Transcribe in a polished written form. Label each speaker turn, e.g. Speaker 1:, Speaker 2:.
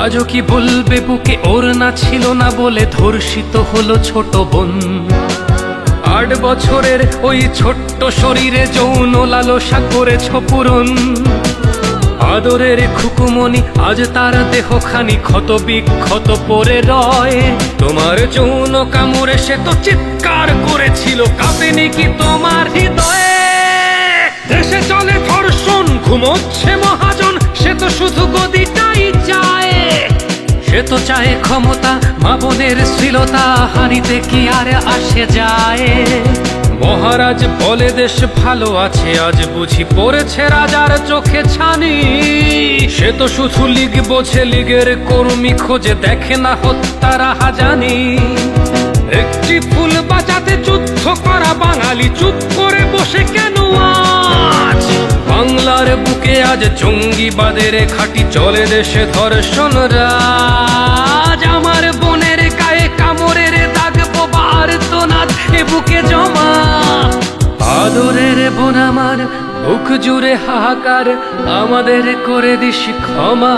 Speaker 1: আজও কি বলবে বুকে ওর না ছিল না বলে ধর্ষিত হলো ছোট বোন। 8 বছরের ওই ছোট্ট শরীরে যৌন লালসা করেছ পূরণ। আদরের খুকুমনি আজ তার দেহখানি ক্ষত বিক্ষত পড়ে রয়। তোমার যৌন কামড়ে সে তো চিৎকার করেছিল, কাঁপেনি কি তোমার হৃদয়ে? দেশে চলে ধর্ষণ, ঘুমোচ্ছে মহাজন, সে তো শুধু গদিটাই চায়। সে তো চায় ক্ষমতা, মা বোনের শ্লীলতা হানিতে কি আর আসে যায়? মহারাজ বলে দেশ ভালো আছে, আজ বুঝি পড়েছে রাজার চোখে ছানি। সে তো শুধু লীগ বোঝে, লীগের কর্মী খোঁজে, দেখে না হত্যার হাজানি। একটি ফুল বাঁচাতে যুদ্ধ করা বাঙালি চুপ করে বসে কেন আজ? বাংলার বুকে আজ জঙ্গিবাদের খাঁটি চলে, দেশে ধর্ষণ রাজ। আমার বোনের গায়ে কামড়ের দাগ বোবার তো নাচ এ বুকে জমা। আদরের বোন আমার, বুক জুড়ে হাহাকার, আমাদের করে দিস ক্ষমা।